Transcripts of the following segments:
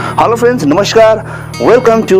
Hello friends, नमस्कार। Welcome to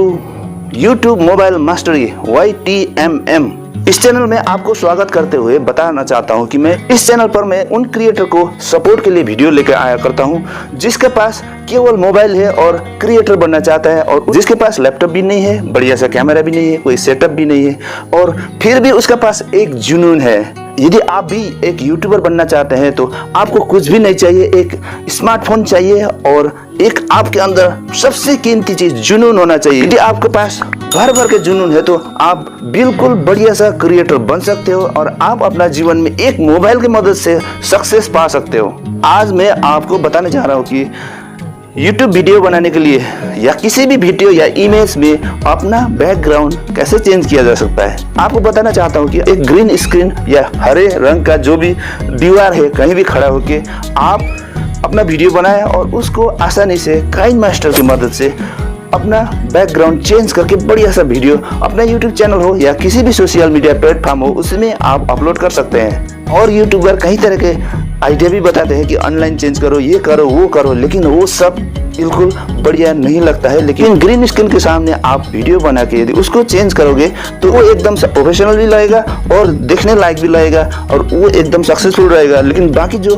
YouTube mobile mastery YTMM। इस चैनल में आपको स्वागत करते हुए बताना चाहता हूं कि मैं इस चैनल पर मैं उन क्रिएटर को सपोर्ट के लिए वीडियो लेकर आया करता हूं जिसके पास केवल मोबाइल है और क्रिएटर बनना चाहता है, और जिसके पास लैपटॉप भी नहीं है, बढ़िया सा कैमरा भी नहीं है, कोई सेटअप भी नहीं है, और फिर भी उसके पास एक जुनून है। यदि आप भी एक यूट्यूबर बनना चाहते हैं तो आपको कुछ भी नहीं चाहिए, एक स्मार्टफोन चाहिए और एक आपके अंदर सबसे कीमती चीज जुनून होना चाहिए। यदि आपके पास भर भर के जुनून है तो आप बिल्कुल बढ़िया सा क्रिएटर बन सकते हो और आप अपना जीवन में एक मोबाइल की मदद से सक्सेस पा सकते हो। आज मैं आपको बताने जा रहा हूँ कि YouTube वीडियो बनाने के लिए या किसी भी वीडियो या इमेज में अपना बैकग्राउंड कैसे चेंज किया जा सकता है। आपको बताना चाहता हूँ कि एक ग्रीन स्क्रीन या हरे रंग का जो भी दीवार है कहीं भी खड़ा होके आप अपना वीडियो बनाएं और उसको आसानी से काइनमास्टर की मदद से अपना बैकग्राउंड चेंज करके बढ़िया सा वीडियो अपना YouTube चैनल हो या किसी भी सोशल मीडिया प्लेटफॉर्म हो उसमें आप अपलोड कर सकते हैं। और यूट्यूबर कई तरह के आइडिया भी बताते हैं कि ऑनलाइन चेंज करो, ये करो, वो करो, लेकिन वो सब बिल्कुल बढ़िया नहीं लगता है। लेकिन ग्रीन स्क्रीन के सामने आप वीडियो बना के यदि उसको चेंज करोगे तो वो एकदम से प्रोफेशनल भी लगेगा और देखने लायक भी लगेगा और वो एकदम सक्सेसफुल रहेगा। लेकिन बाकी जो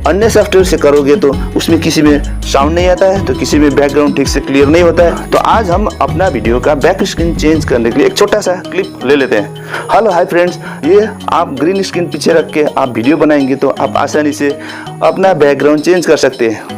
अन्य सॉफ्टवेयर से करोगे तो उसमें किसी में साउंड नहीं आता है, तो किसी में बैकग्राउंड ठीक से क्लियर नहीं होता है। तो आज हम अपना वीडियो का बैक स्क्रीन चेंज करने के लिए एक छोटा सा क्लिप ले लेते हैं। हेलो हाय फ्रेंड्स, ये आप ग्रीन स्क्रीन पीछे रख के आप वीडियो बनाएंगे तो आप आसानी से अपना बैकग्राउंड चेंज कर सकते हैं।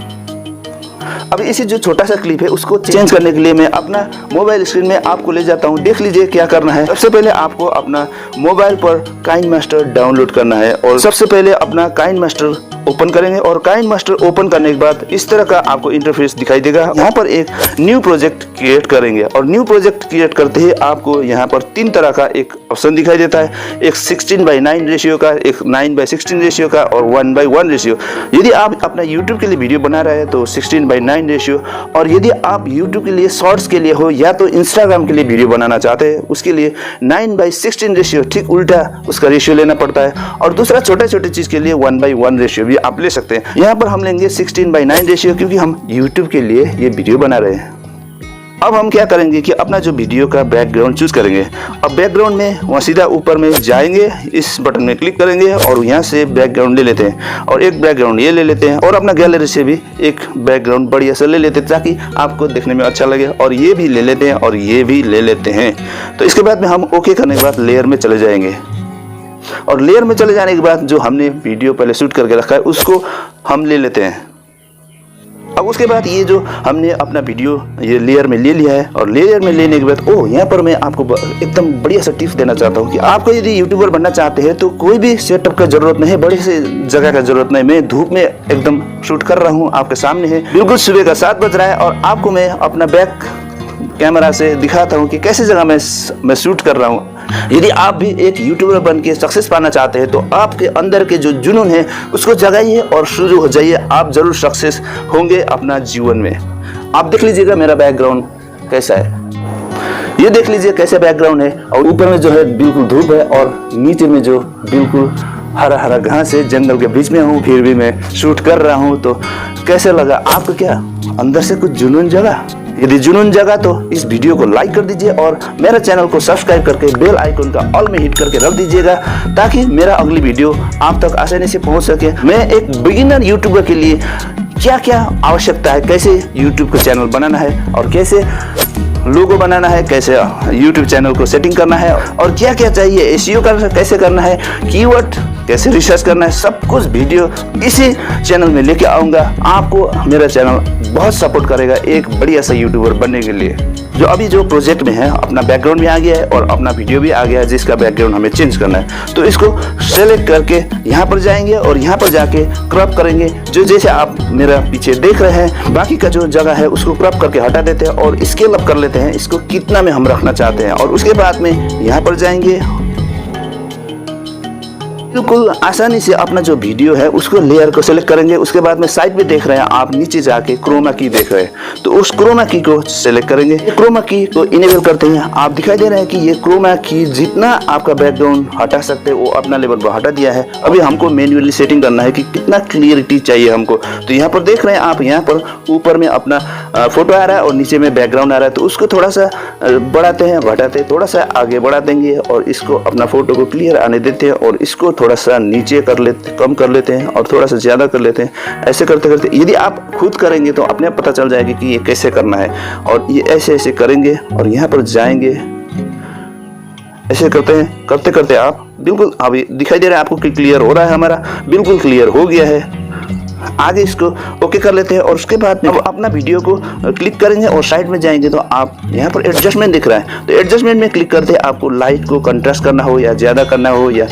अब इसी जो छोटा सा क्लिप है उसको चेंज करने के लिए मैं अपना मोबाइल स्क्रीन में आपको ले जाता हूं। देख लीजिए क्या करना है। सबसे पहले आपको अपना मोबाइल पर काइनमास्टर डाउनलोड करना है और सबसे पहले अपना काइनमास्टर ओपन करेंगे और काइनमास्टर ओपन करने के बाद इस तरह का आपको इंटरफेस दिखाई देगा। यहाँ पर एक न्यू प्रोजेक्ट क्रिएट करेंगे और न्यू प्रोजेक्ट क्रिएट करते ही आपको यहाँ पर 3 तरह का एक ऑप्शन दिखाई देता है, एक 16:9 रेशियो का, एक 9:16 रेशियो का और 1:1 रेशियो। यदि आप अपना यूट्यूब के लिए वीडियो बना रहे हैं तो 16:9 रेशियो, और यदि आप यूट्यूब के लिए शॉर्ट्स के लिए हो या तो इंस्टाग्राम के लिए वीडियो बनाना चाहते हैं उसके लिए 9:16 रेशियो, ठीक उल्टा उसका रेशियो लेना पड़ता है। और दूसरा छोटे छोटे चीज के लिए 1:1 रेशियो भी आप ले सकते हैं। यहाँ पर हम लेंगे 16:9 रेशियो क्योंकि हम YouTube के लिए ये वीडियो बना रहे हैं। अब हम क्या करेंगे कि अपना जो वीडियो का बैकग्राउंड चूज करेंगे। अब बैकग्राउंड में वहाँ सीधा ऊपर में जाएंगे, इस बटन में क्लिक करेंगे और यहाँ से बैकग्राउंड ले लेते हैं और एक बैकग्राउंड ये ले लेते हैं और अपना गैलरी से भी एक बैकग्राउंड बढ़िया से ले लेते हैं ताकि आपको देखने में अच्छा लगे, और ये भी ले लेते हैं और ये भी ले लेते हैं। तो इसके बाद में हम ओके करने के बाद लेयर में चले जाएंगे और लेयर में चले जाने के बाद जो हमने वीडियो पहले शूट करके रखा है उसको हम ले लेते हैं। अब उसके बाद ये जो हमने अपना वीडियो ये लेयर में ले लिया है और लेयर में लेने के बाद यहाँ पर मैं आपको एकदम बढ़िया सा टिप्स देना चाहता हूँ कि आपको यदि यूट्यूबर बनना चाहते हैं तो कोई भी सेटअप का जरूरत नहीं है, बड़ी सी जगह का जरूरत नहीं। मैं धूप में एकदम शूट कर रहा हूँ, आपके सामने है, बिल्कुल सुबह का 7 बज रहा है और आपको मैं अपना बैक कैमरा से दिखाता हूँ कि कैसे जगह मैं शूट कर रहा हूँ। यदि आप भी एक यूट्यूबर बन के सक्सेस पाना चाहते हैं तो आपके अंदर के जो जुनून है उसको जगाइए और शुरू हो जाइए, आप जरूर सक्सेस होंगे अपना जीवन में। आप देख लीजिएगा मेरा बैकग्राउंड कैसा है, ये देख लीजिए कैसे बैकग्राउंड है, और ऊपर में जो है बिल्कुल धूप है और नीचे में जो बिल्कुल हरा हरा घास है, जंगल के बीच में हूँ, फिर भी मैं शूट कर रहा हूँ। तो कैसे लगा आपको? क्या अंदर से कुछ जुनून जगा? यदि जुनून जगा तो इस वीडियो को लाइक कर दीजिए और मेरे चैनल को सब्सक्राइब करके बेल आइकन का ऑल में हिट करके रख दीजिएगा ताकि मेरा अगली वीडियो आप तक आसानी से पहुंच सके। मैं एक बिगिनर यूट्यूबर के लिए क्या क्या आवश्यकता है, कैसे यूट्यूब का चैनल बनाना है और कैसे लोगो बनाना है, कैसे यूट्यूब चैनल को सेटिंग करना है और क्या क्या चाहिए, एसईओ कैसे करना है, कीवर्ड कैसे रिसर्च करना है, सब कुछ वीडियो इसी चैनल में लेके आऊँगा। आपको मेरा चैनल बहुत सपोर्ट करेगा एक बढ़िया सा यूट्यूबर बनने के लिए। जो अभी जो प्रोजेक्ट में है अपना बैकग्राउंड भी आ गया है और अपना वीडियो भी आ गया है जिसका बैकग्राउंड हमें चेंज करना है। तो इसको सेलेक्ट करके यहाँ पर जाएंगे और यहाँ पर जाके क्रॉप करेंगे, जो जैसे आप मेरा पीछे देख रहे हैं। बाकी का जो जगह है उसको क्रॉप करके हटा देते हैं और स्केल अप कर लेते हैं, इसको कितना में हम रखना चाहते हैं। और उसके बाद में यहाँ पर जाएंगे बिल्कुल आसानी से अपना जो वीडियो है उसको लेयर को सिलेक्ट करेंगे। उसके बाद में साइड में देख रहे हैं आप, नीचे जाके क्रोमा की देख रहे हैं, तो उस क्रोमा की को सिलेक्ट करेंगे। क्रोमा की को इनेबल करते हैं। आप दिखाई दे रहे हैं कि ये क्रोमा की जितना आपका बैकग्राउंड हटा सकते हैं वो अपना लेवल पर हटा दिया है। अभी हमको मैन्युअली सेटिंग करना है कि कितना क्लियरिटी चाहिए हमको। तो यहाँ पर देख रहे हैं आप, यहाँ पर ऊपर में अपना फोटो आ रहा है और नीचे में बैकग्राउंड आ रहा है, तो उसको थोड़ा सा बढ़ाते हैं, घटाते हैं, थोड़ा सा आगे बढ़ा देंगे और इसको अपना फोटो को क्लियर आने देते हैं और इसको थोड़ा सा नीचे कर लेते, कम कर लेते हैं और थोड़ा सा ज़्यादा कर लेते हैं। ऐसे करते करते यदि आप खुद करेंगे तो अपने आप पता चल जाएगा कि ये कैसे करना है। और ये ऐसे ऐसे करेंगे और यहाँ पर जाएंगे, ऐसे करते हैं, करते करते आप बिल्कुल अभी दिखाई दे रहा है आपको कि क्लियर हो रहा है, हमारा बिल्कुल क्लियर हो गया है। आगे इसको ओके कर लेते हैं और उसके बाद अब अपना वीडियो को क्लिक करेंगे और साइड में जाएंगे तो आप यहाँ पर एडजस्टमेंट दिख रहा है, तो एडजस्टमेंट में क्लिक करते आपको लाइट को कंट्रास्ट करना हो या ज़्यादा करना हो या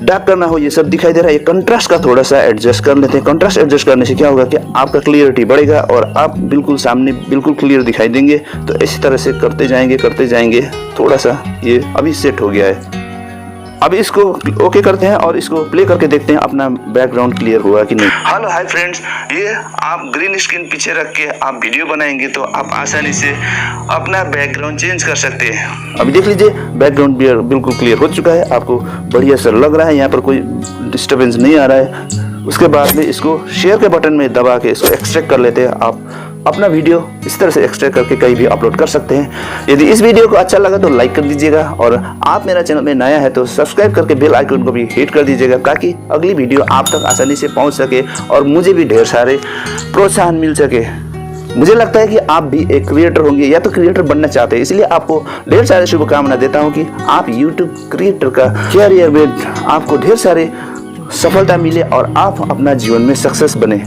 डार्क करना हो, ये सब दिखाई दे रहा है। ये कंट्रास्ट का थोड़ा सा एडजस्ट कर लेते हैं। कंट्रास्ट एडजस्ट करने से क्या होगा कि आपका क्लियरिटी बढ़ेगा और आप बिल्कुल सामने बिल्कुल क्लियर दिखाई देंगे। तो इसी तरह से करते जाएंगे, थोड़ा सा ये अभी सेट हो गया है। अभी इसको ओके करते हैं और इसको प्ले करके देखते हैं अपना बैकग्राउंड क्लियर हुआ कि नहीं। हेलो हाय फ्रेंड्स, ये आप ग्रीन स्क्रीन पीछे रख के आप वीडियो बनाएंगे तो आप आसानी से अपना बैकग्राउंड चेंज कर सकते हैं। अभी देख लीजिए बैकग्राउंड बिल्कुल क्लियर हो चुका है, आपको बढ़िया सा लग रहा है, यहाँ पर कोई डिस्टर्बेंस नहीं आ रहा है। उसके बाद में इसको शेयर के बटन में दबा के इसको एक्सट्रैक्ट कर लेते हैं। आप अपना वीडियो इस तरह से एक्सट्रैक्ट करके कहीं भी अपलोड कर सकते हैं। यदि इस वीडियो को अच्छा लगा तो लाइक कर दीजिएगा और आप मेरा चैनल में नया है तो सब्सक्राइब करके बेल आइकन को भी हिट कर दीजिएगा ताकि अगली वीडियो आप तक आसानी से पहुंच सके और मुझे भी ढेर सारे प्रोत्साहन मिल सके। मुझे लगता है कि आप भी एक क्रिएटर होंगे या तो क्रिएटर बनना चाहते हैं, इसलिए आपको ढेर सारे शुभकामना देता हूँ कि आप यूट्यूब क्रिएटर का कैरियर में आपको ढेर सारे सफलता मिले और आप अपना जीवन में सक्सेस बने।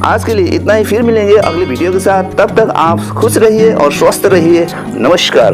आज के लिए इतना ही, फिर मिलेंगे अगले वीडियो के साथ। तब तक आप खुश रहिए और स्वस्थ रहिए। नमस्कार।